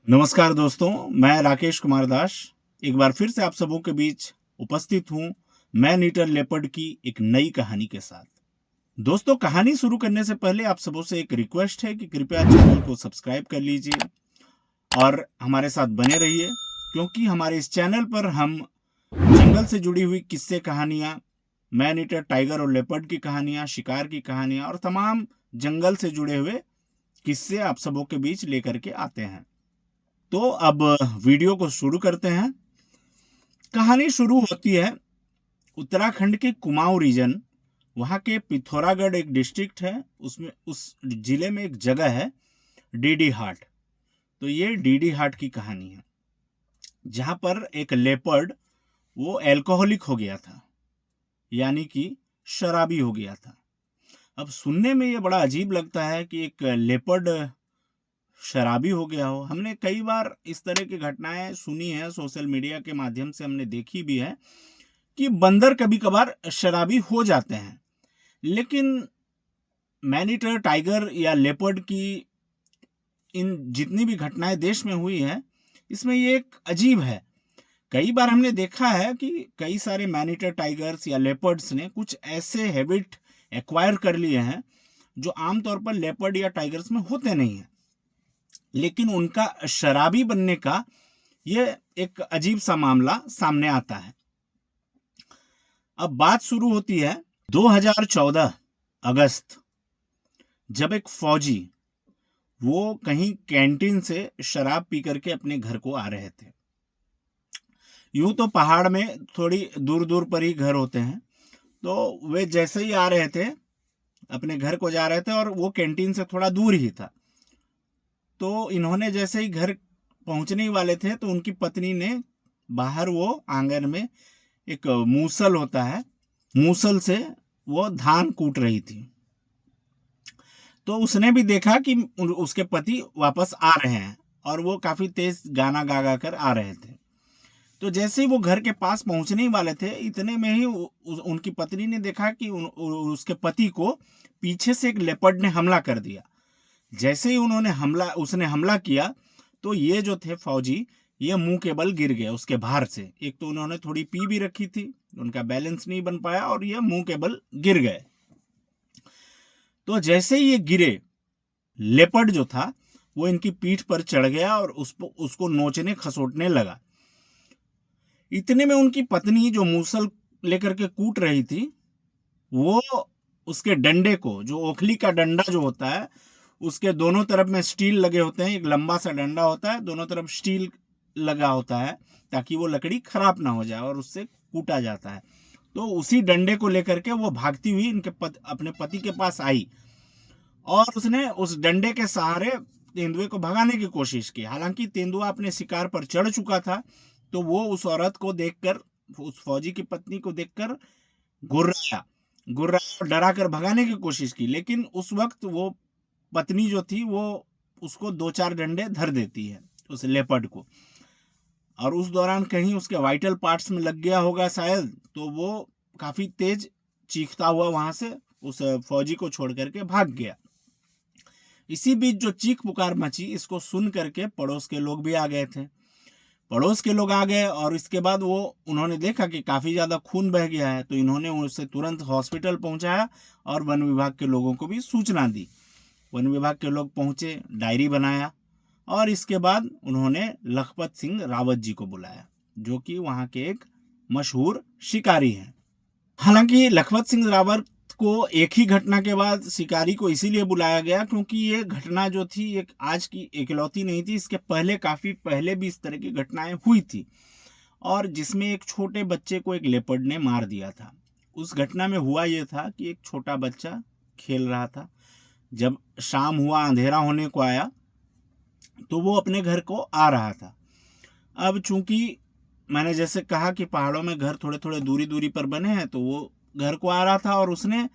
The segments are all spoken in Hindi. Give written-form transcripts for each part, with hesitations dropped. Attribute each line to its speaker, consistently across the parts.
Speaker 1: नमस्कार दोस्तों, मैं राकेश कुमार दास एक बार फिर से आप सबों के बीच उपस्थित हूँ मैन ईटर लेपर्ड की एक नई कहानी के साथ। दोस्तों, कहानी शुरू करने से पहले आप सबों से एक रिक्वेस्ट है कि कृपया चैनल को सब्सक्राइब कर लीजिए और हमारे साथ बने रहिए, क्योंकि हमारे इस चैनल पर हम जंगल से जुड़ी हुई किस्से कहानियाँ, मैन ईटर टाइगर और लेपर्ड की कहानियाँ, शिकार की कहानियाँ और तमाम जंगल से जुड़े हुए किस्से आप सबों के बीच लेकर के आते हैं। तो अब वीडियो को शुरू करते हैं। कहानी शुरू होती है उत्तराखंड के कुमाऊं रीजन, वहां के पिथौरागढ़ एक डिस्ट्रिक्ट है, उसमें उस जिले में एक जगह है डीडी हाट। तो ये डीडी हाट की कहानी है, जहां पर एक लेपर्ड वो अल्कोहलिक हो गया था, यानी कि शराबी हो गया था। अब सुनने में ये बड़ा अजीब लगता है कि एक लेपर्ड शराबी हो गया हो। हमने कई बार इस तरह की घटनाएं सुनी है, सोशल मीडिया के माध्यम से हमने देखी भी है कि बंदर कभी कभार शराबी हो जाते हैं, लेकिन मैनीटर, टाइगर या लेपर्ड की इन जितनी भी घटनाएं देश में हुई है, इसमें ये एक अजीब है। कई बार हमने देखा है कि कई सारे मैनीटर, टाइगर्स या लेपर्ड्स ने कुछ ऐसे हैबिट एक्वायर कर लिए हैं जो आमतौर पर लेपर्ड या टाइगर्स में होते नहीं हैं, लेकिन उनका शराबी बनने का ये एक अजीब सा मामला सामने आता है। अब बात शुरू होती है 2014 अगस्त, जब एक फौजी वो कहीं कैंटीन से शराब पी करके अपने घर को आ रहे थे। यूं तो पहाड़ में थोड़ी दूर दूर पर ही घर होते हैं, तो वे जैसे ही आ रहे थे, अपने घर को जा रहे थे और वो कैंटीन से थोड़ा दूर ही था। तो इन्होंने जैसे ही घर पहुंचने ही वाले थे, तो उनकी पत्नी ने बाहर वो आंगन में एक मूसल होता है, मूसल से वो धान कूट रही थी। तो उसने भी देखा कि उसके पति वापस आ रहे हैं और वो काफी तेज गाना गा गा कर आ रहे थे। तो जैसे ही वो घर के पास पहुंचने ही वाले थे, इतने में ही उनकी पत्नी ने देखा कि उसके पति को पीछे से एक लेपर्ड ने हमला कर दिया। जैसे ही उसने हमला किया, तो ये जो थे फौजी, ये मुंह के बल गिर गए उसके भार से। एक तो उन्होंने थोड़ी पी भी रखी थी, उनका बैलेंस नहीं बन पाया और ये मुंह के बल गिर गए। तो जैसे ही ये गिरे, लेपर्ड जो था वो इनकी पीठ पर चढ़ गया और उसको नोचने खसोटने लगा। इतने में उनकी पत्नी, जो मूसल लेकर के कूट रही थी, वो उसके डंडे को, जो ओखली का डंडा जो होता है, उसके दोनों तरफ में स्टील लगे होते हैं। एक लंबा सा डंडा होता है, दोनों तरफ स्टील लगा होता है, ताकि वो लकड़ी खराब ना हो जाए, और उससे कूटा जाता है। तो उसी डंडे को लेकर के वो भागती हुई अपने पति के पास आई और उसने उस डंडे के सहारे तेंदुए को भगाने की कोशिश की। हालांकि तेंदुआ अपने शिकार पर चढ़ चुका था, तो वो उस औरत को देखकर, उस फौजी की पत्नी को देखकर गुर्राया और डरा कर भगाने की कोशिश की। लेकिन उस वक्त वो पत्नी जो थी, वो उसको 2-4 डंडे धर देती है उस लेपर्ड को, और उस दौरान कहीं उसके वाइटल पार्ट्स में लग गया होगा शायद, तो वो काफी तेज चीखता हुआ वहां से उस फौजी को छोड़ करके भाग गया। इसी बीच जो चीख पुकार मची, इसको सुन करके पड़ोस के लोग भी आ गए थे। पड़ोस के लोग आ गए और इसके बाद उन्होंने देखा कि काफी ज्यादा खून बह गया है, तो इन्होंने उसे तुरंत हॉस्पिटल पहुंचाया और वन विभाग के लोगों को भी सूचना दी। वन विभाग के लोग पहुंचे, डायरी बनाया और इसके बाद उन्होंने लखपत सिंह रावत जी को बुलाया, जो कि वहां के एक मशहूर शिकारी हैं। हालांकि लखपत सिंह रावत को एक ही घटना के बाद शिकारी को इसीलिए बुलाया गया क्योंकि ये घटना जो थी एक आज की इकलौती नहीं थी। इसके पहले, काफी पहले भी इस तरह की घटनाएं हुई थी, और जिसमें एक छोटे बच्चे को एक लेपर्ड ने मार दिया था। उस घटना में हुआ यह था कि एक छोटा बच्चा खेल रहा था। जब शाम हुआ, अंधेरा होने को आया, तो वो अपने घर को आ रहा था। अब चूंकि मैंने जैसे कहा कि पहाड़ों में घर थोड़े थोड़े दूरी दूरी पर बने हैं, तो वो घर को आ रहा था और उसने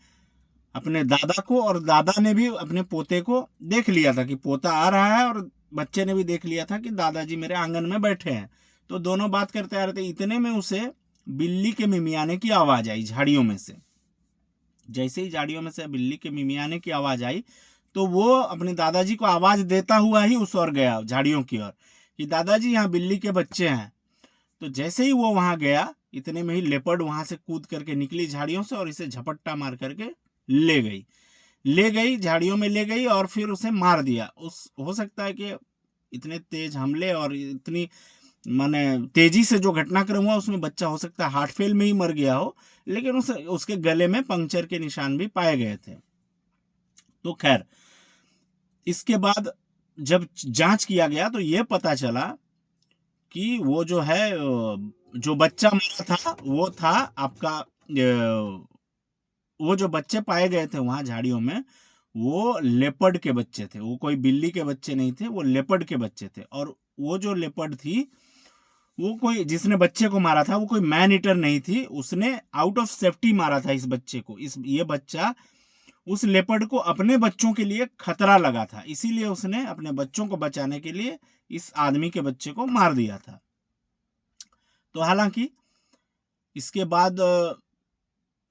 Speaker 1: अपने दादा को, और दादा ने भी अपने पोते को देख लिया था कि पोता आ रहा है, और बच्चे ने भी देख लिया था कि दादाजी मेरे आंगन में बैठे हैं। तो दोनों बात करते आ रहे थे। इतने में उसे बिल्ली के मिमियाने की आवाज आई झाड़ियों में से। जैसे ही झाड़ियों में से बिल्ली के मिमियाने की आवाज आई, तो वो अपने दादाजी को आवाज देता हुआ ही उस ओर गया, झाड़ियों की ओर। कि दादाजी यहाँ बिल्ली के बच्चे हैं। तो जैसे ही वो वहां गया, इतने में ही लेपर्ड वहां से कूद करके निकली झाड़ियों से और इसे झपट्टा मार करके ले गई झाड़ियों में ले गई और फिर उसे मार दिया। हो सकता है कि इतने तेज हमले और इतनी माने तेजी से जो घटनाक्रम हुआ उसमें बच्चा हो सकता है हार्ट फेल में ही मर गया हो, लेकिन उसके गले में पंक्चर के निशान भी पाए गए थे। तो खैर, इसके बाद जब जांच किया गया तो यह पता चला कि वो जो है, जो बच्चा मरा था वो था आपका, वो जो बच्चे पाए गए थे वहां झाड़ियों में, वो लेपर्ड के बच्चे थे। वो कोई बिल्ली के बच्चे नहीं थे, वो लेपर्ड के बच्चे थे। और वो जो लेपर्ड थी, वो कोई जिसने बच्चे को मारा था वो कोई मैन ईटर नहीं थी। उसने आउट ऑफ सेफ्टी मारा था इस बच्चे को। ये बच्चा उस लेपर्ड को अपने बच्चों के लिए खतरा लगा था, इसीलिए उसने अपने बच्चों को बचाने के लिए इस आदमी के बच्चे को मार दिया था। तो हालांकि इसके बाद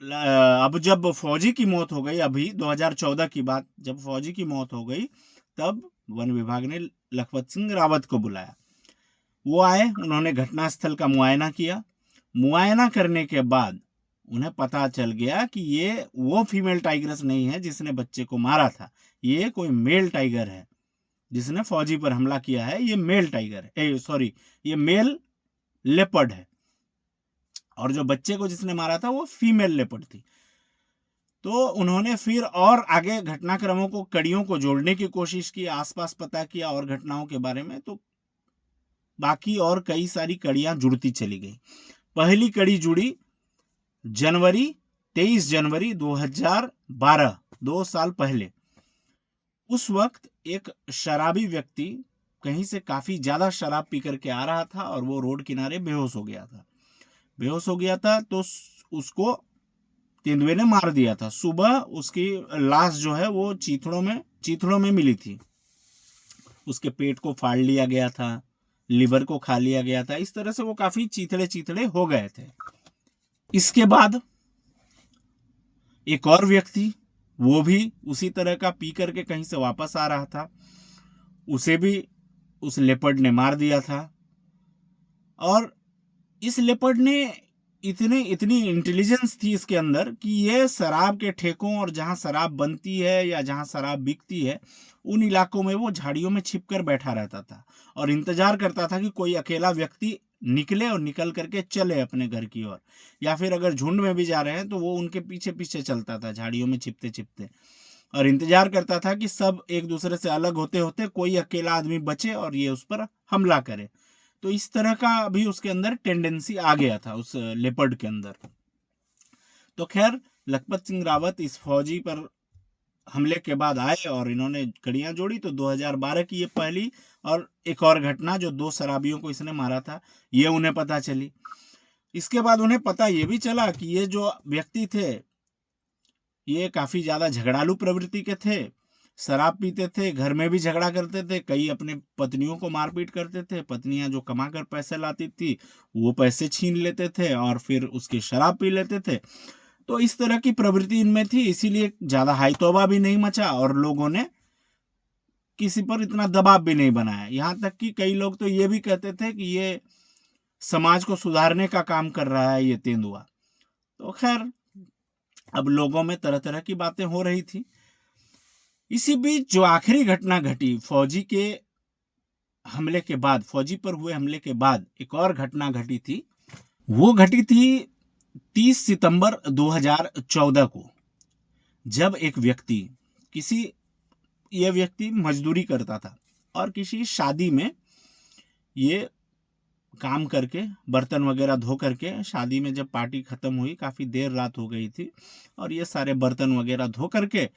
Speaker 1: अब जब फौजी की मौत हो गई, अभी 2014 की बात, जब फौजी की मौत हो गई तब वन विभाग ने लखपत सिंह रावत को बुलाया। वो आए, उन्होंने घटनास्थल का मुआयना किया। मुआयना करने के बाद उन्हें पता चल गया कि ये वो फीमेल टाइगरस नहीं है जिसने बच्चे को मारा था, ये कोई मेल टाइगर है जिसने फौजी पर हमला किया है। ये मेल टाइगर है, सॉरी, ये मेल लेपर्ड है, और जो बच्चे को जिसने मारा था वो फीमेल लेपर्ड थी। तो उन्होंने फिर और आगे घटनाक्रमों को, कड़ियों को जोड़ने की कोशिश की, आसपास पता किया और घटनाओं के बारे में, तो बाकी और कई सारी कड़ियां जुड़ती चली गई। पहली कड़ी जुड़ी 23 जनवरी 2012, 2 साल पहले। उस वक्त एक शराबी व्यक्ति कहीं से काफी ज्यादा शराब पी करके आ रहा था और वो रोड किनारे बेहोश हो गया था। तो उसको तेंदुए ने मार दिया था। सुबह उसकी लाश जो है वो चीथड़ों में मिली थी। उसके पेट को फाड़ लिया गया था, लिवर को खा लिया गया था। इस तरह से वो काफी चीथड़े हो गए थे। इसके बाद एक और व्यक्ति, वो भी उसी तरह का पी करके कहीं से वापस आ रहा था, उसे भी उस लेपर्ड ने मार दिया था। और इस लेपर्ड ने इतनी इंटेलिजेंस थी इसके अंदर कि ये शराब के ठेकों और जहां शराब बनती है या जहां शराब बिकती है उन इलाकों में वो झाड़ियों में छिपकर बैठा रहता था और इंतजार करता था कि कोई अकेला व्यक्ति निकले और निकल करके चले अपने घर की ओर, या फिर अगर झुंड में भी जा रहे हैं तो वो उनके पीछे पीछे चलता था झाड़ियों में छिपते छिपते, और इंतजार करता था कि सब एक दूसरे से अलग होते होते कोई अकेला आदमी बचे और ये उस पर हमला करे। तो इस तरह का भी उसके अंदर टेंडेंसी आ गया था उस लेपर्ड के अंदर। तो खैर, लखपत सिंह रावत इस फौजी पर हमले के बाद आए और इन्होंने कड़ियां जोड़ी। तो 2012 की ये पहली और एक और घटना, जो 2 शराबियों को इसने मारा था, ये उन्हें पता चली। इसके बाद उन्हें पता ये भी चला कि ये जो व्यक्ति थे ये काफी ज्यादा झगड़ालू प्रवृत्ति के थे, शराब पीते थे, घर में भी झगड़ा करते थे, कई अपने पत्नियों को मारपीट करते थे। पत्नियां जो कमा कर पैसे लाती थी वो पैसे छीन लेते थे और फिर उसकी शराब पी लेते थे। तो इस तरह की प्रवृत्ति इनमें थी, इसीलिए ज्यादा हाई तौबा भी नहीं मचा और लोगों ने किसी पर इतना दबाव भी नहीं बनाया। यहां तक कि कई लोग तो ये भी कहते थे कि ये समाज को सुधारने का काम कर रहा है ये तेंदुआ। तो खैर, अब लोगों में तरह तरह की बातें हो रही थी। इसी बीच जो आखिरी घटना घटी फौजी के हमले के बाद, फौजी पर हुए हमले के बाद एक और घटना घटी थी। वो घटी थी 30 सितंबर 2014 को, जब एक व्यक्ति ये व्यक्ति मजदूरी करता था और किसी शादी में ये काम करके, बर्तन वगैरह धो करके, शादी में जब पार्टी खत्म हुई, काफी देर रात हो गई थी, और ये सारे बर्तन वगैरह धो करके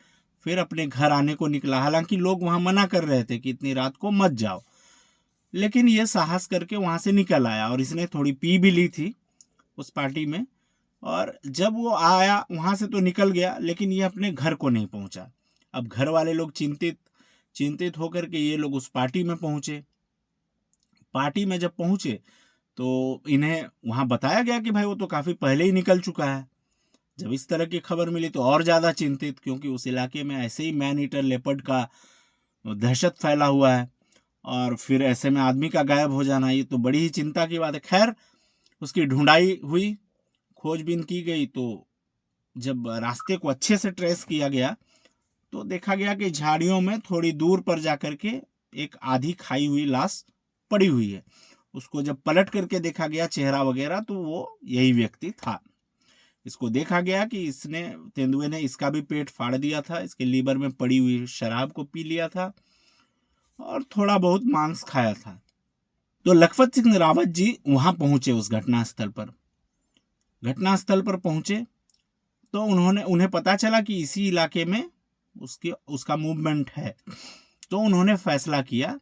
Speaker 1: फिर अपने घर आने को निकला। हालांकि लोग वहां मना कर रहे थे कि इतनी रात को मत जाओ, लेकिन ये साहस करके वहां से निकल आया और इसने थोड़ी पी भी ली थी उस पार्टी में। और जब वो आया वहां से तो निकल गया, लेकिन ये अपने घर को नहीं पहुंचा। अब घर वाले लोग चिंतित होकर के ये लोग उस पार्टी में पहुंचे। पार्टी में जब पहुंचे तो इन्हें वहां बताया गया कि भाई वो तो काफी पहले ही निकल चुका है। जब इस तरह की खबर मिली तो और ज्यादा चिंतित, क्योंकि उस इलाके में ऐसे ही मैन ईटर लेपर्ड का दहशत फैला हुआ है। और फिर ऐसे में आदमी का गायब हो जाना, ये तो बड़ी ही चिंता की बात है। खैर उसकी ढूंढाई हुई, खोजबीन की गई, तो जब रास्ते को अच्छे से ट्रेस किया गया तो देखा गया कि झाड़ियों में थोड़ी दूर पर जाकर के एक आधी खाई हुई लाश पड़ी हुई है। उसको जब पलट करके देखा गया चेहरा वगैरह, तो वो यही व्यक्ति था। इसको देखा गया कि तेंदुए ने इसका भी पेट फाड़ दिया था, इसके लीवर में पड़ी हुई शराब को पी लिया था और थोड़ा बहुत मांस खाया था। तो लखपत सिंह रावत जी वहां पहुंचे, उस घटनास्थल पर पहुंचे तो उन्हें पता चला कि इसी इलाके में उसका मूवमेंट है। तो उन्होंने फैसला किया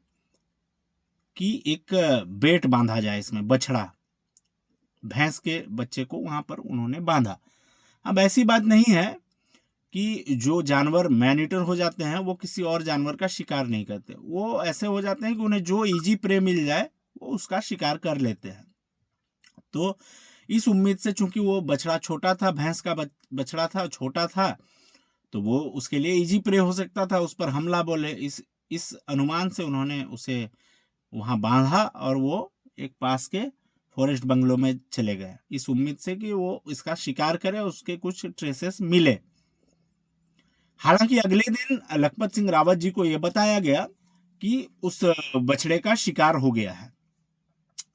Speaker 1: कि एक बेट बांधा जाए, इसमें बछड़ा, भैंस के बच्चे को वहां पर उन्होंने बांधा। अब ऐसी बात नहीं है कि जो जानवर मैन ईटर हो जाते हैं वो किसी और जानवर का शिकार नहीं करते, वो ऐसे हो जाते हैं कि उन्हें जो इजी प्रे मिल जाए वो उसका शिकार कर लेते हैं। तो इस उम्मीद से, चूंकि वो बछड़ा छोटा था, भैंस का बछड़ा था, छोटा था, तो वो उसके लिए इजी प्रे हो सकता था, उस पर हमला बोले। इस अनुमान से उन्होंने उसे वहां बांधा और वो एक पास के फॉरेस्ट बंगलो में चले गए, इस उम्मीद से कि वो इसका शिकार करे, उसके कुछ ट्रेसेस मिले। हालांकि अगले दिन लखपत सिंह रावत जी को यह बताया गया कि उस बछड़े का शिकार हो गया है।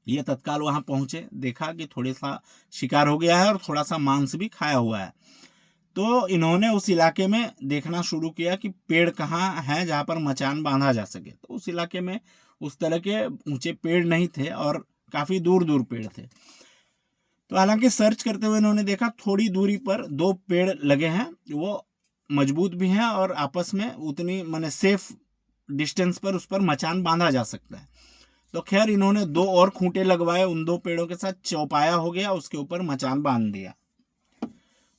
Speaker 1: ये तत्काल वहां पहुंचे, देखा कि थोड़ा सा शिकार हो गया है और थोड़ा सा मांस भी खाया हुआ है। तो इन्होंने उस इलाके में देखना शुरू किया कि पेड़ कहाँ है जहां पर मचान बांधा जा सके। तो उस इलाके में उस तरह के ऊंचे पेड़ नहीं थे और काफी दूर दूर पेड़ थे। तो हालांकि सर्च करते हुए इन्होंने देखा थोड़ी दूरी पर 2 पेड़ लगे हैं, वो मजबूत भी हैं और आपस में उतनी माने सेफ डिस्टेंस पर उस पर मचान बांधा जा सकता है। तो खैर इन्होंने 2 और खूंटे लगवाए, उन 2 पेड़ों के साथ चौपाया हो गया, उसके ऊपर मचान बांध दिया।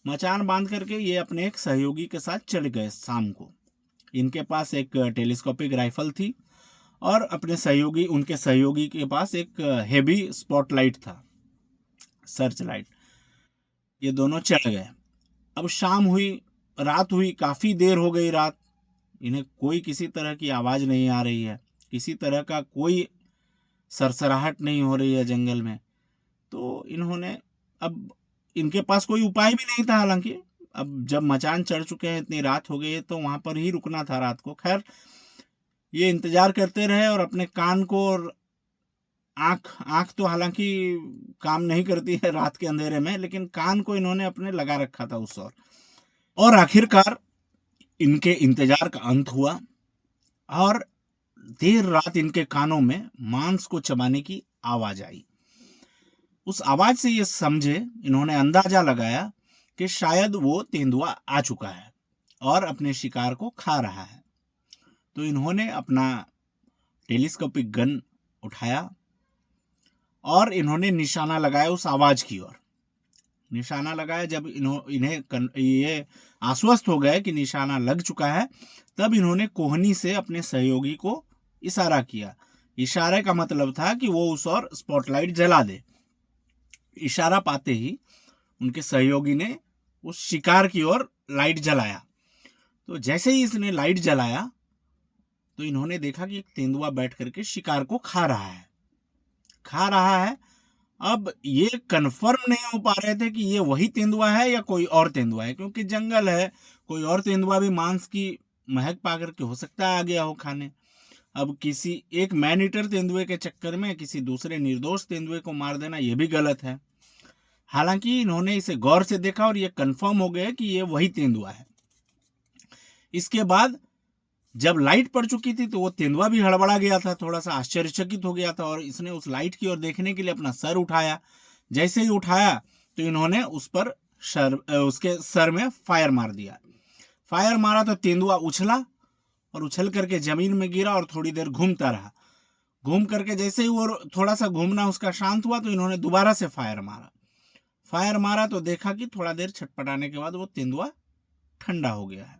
Speaker 1: मचान बांध करके ये अपने एक सहयोगी के साथ चढ़ गए शाम को। इनके पास एक टेलीस्कोपिक राइफल थी और उनके सहयोगी के पास एक हेवी स्पॉटलाइट था, सर्च लाइट। ये दोनों चढ़ गए। अब शाम हुई, रात हुई, काफी देर हो गई रात। इन्हें कोई किसी तरह की आवाज नहीं आ रही है, किसी तरह का कोई सरसराहट नहीं हो रही है जंगल में। तो इन्होंने, अब इनके पास कोई उपाय भी नहीं था। हालांकि अब जब मचान चढ़ चुके हैं, इतनी रात हो गई है, तो वहां पर ही रुकना था रात को। खैर ये इंतजार करते रहे और अपने कान को और आंख तो हालांकि काम नहीं करती है रात के अंधेरे में, लेकिन कान को इन्होंने अपने लगा रखा था उस ओर। और आखिरकार इनके इंतजार का अंत हुआ और देर रात इनके कानों में मांस को चबाने की आवाज आई। उस आवाज से ये समझे, इन्होंने अंदाजा लगाया कि शायद वो तेंदुआ आ चुका है और अपने शिकार को खा रहा है। तो इन्होंने अपना टेलीस्कोपिक गन उठाया और इन्होंने निशाना लगाया उस आवाज की ओर। निशाना लगाया, जब इन्हें ये आश्वस्त हो गए कि निशाना लग चुका है, तब इन्होंने कोहनी से अपने सहयोगी को इशारा किया। इशारे का मतलब था कि वो उस ओर स्पॉटलाइट जला दे। इशारा पाते ही उनके सहयोगी ने उस शिकार की ओर लाइट जलाया। तो जैसे ही इसने लाइट जलाया तो इन्होंने देखा कि एक तेंदुआ बैठ करके शिकार को खा रहा है। अब ये कंफर्म नहीं हो पा रहे थे कि ये वही तेंदुआ है या कोई और तेंदुआ है, क्योंकि जंगल है, कोई और तेंदुआ भी मांस की महक पा करके हो सकता है आ गया हो खाने। अब किसी एक मैन ईटर तेंदुए के चक्कर में किसी दूसरे निर्दोष तेंदुए को मार देना यह भी गलत है। हालांकि इन्होंने इसे गौर से देखा और यह कंफर्म हो गया कि यह वही तेंदुआ है। इसके बाद जब लाइट पड़ चुकी थी तो वो तेंदुआ भी हड़बड़ा गया था, थोड़ा सा आश्चर्यचकित हो गया था और इसने उस लाइट की ओर देखने के लिए अपना सर उठाया। जैसे ही उठाया तो इन्होंने उसके सर में फायर मार दिया। फायर मारा तो तेंदुआ उछला और उछल करके जमीन में गिरा और थोड़ी देर घूमता रहा। घूम करके जैसे ही वो थोड़ा सा घूमना उसका शांत हुआ तो इन्होंने दोबारा से फायर मारा तो देखा कि थोड़ा देर छटपटाने के बाद वो तेंदुआ ठंडा हो गया है।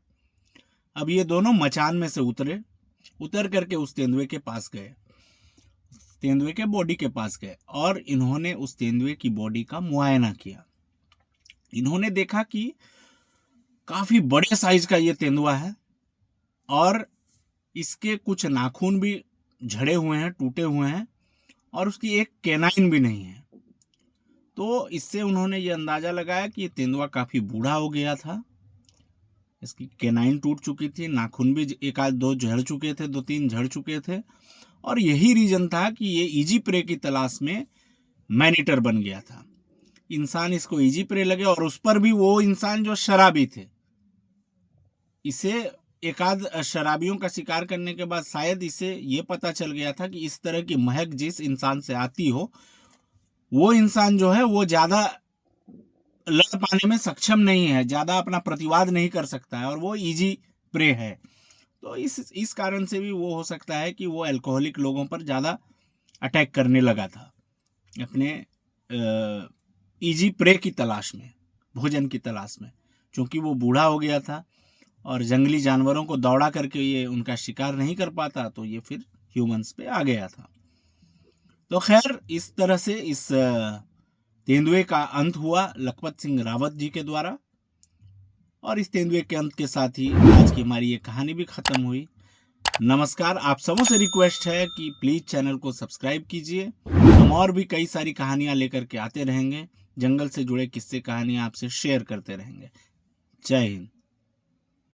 Speaker 1: अब ये दोनों मचान में से उतर करके उस तेंदुए के पास गए, तेंदुए के बॉडी के पास गए और इन्होंने उस तेंदुए की बॉडी का मुआयना किया। इन्होंने देखा कि काफी बड़े साइज का ये तेंदुआ है और इसके कुछ नाखून भी झड़े हुए हैं, टूटे हुए हैं और उसकी एक कैनाइन भी नहीं है। तो इससे उन्होंने ये अंदाजा लगाया कि ये तेंदुआ काफी बूढ़ा हो गया था, इसकी कैनाइन टूट चुकी थी, नाखून भी एक आध दो झड़ चुके थे, 2-3 झड़ चुके थे और यही रीजन था कि ये इजी प्रे की तलाश में मैनीटर बन गया था। इंसान इसको इजी प्रे लगे और उस पर भी वो इंसान जो शराबी थे। इसे एक आध शराबियों का शिकार करने के बाद शायद इसे ये पता चल गया था कि इस तरह की महक जिस इंसान से आती हो वो इंसान जो है वो ज्यादा लड़ पाने में सक्षम नहीं है, ज्यादा अपना प्रतिवाद नहीं कर सकता है और वो इजी प्रे है। तो इस कारण से भी वो हो सकता है कि वो अल्कोहलिक लोगों पर ज्यादा अटैक करने लगा था अपने इजी प्रे की तलाश में, भोजन की तलाश में। क्योंकि वो बूढ़ा हो गया था और जंगली जानवरों को दौड़ा करके ये उनका शिकार नहीं कर पाता, तो ये फिर ह्यूमंस पे आ गया था। तो खैर इस तरह से इस तेंदुए का अंत हुआ लखपत सिंह रावत जी के द्वारा और इस तेंदुए के अंत के साथ ही आज की हमारी ये कहानी भी खत्म हुई। नमस्कार। आप सबों से रिक्वेस्ट है कि प्लीज चैनल को सब्सक्राइब कीजिए। हम और भी कई सारी कहानियां लेकर के आते रहेंगे, जंगल से जुड़े किस्से कहानियां आपसे शेयर करते रहेंगे। जय हिंद।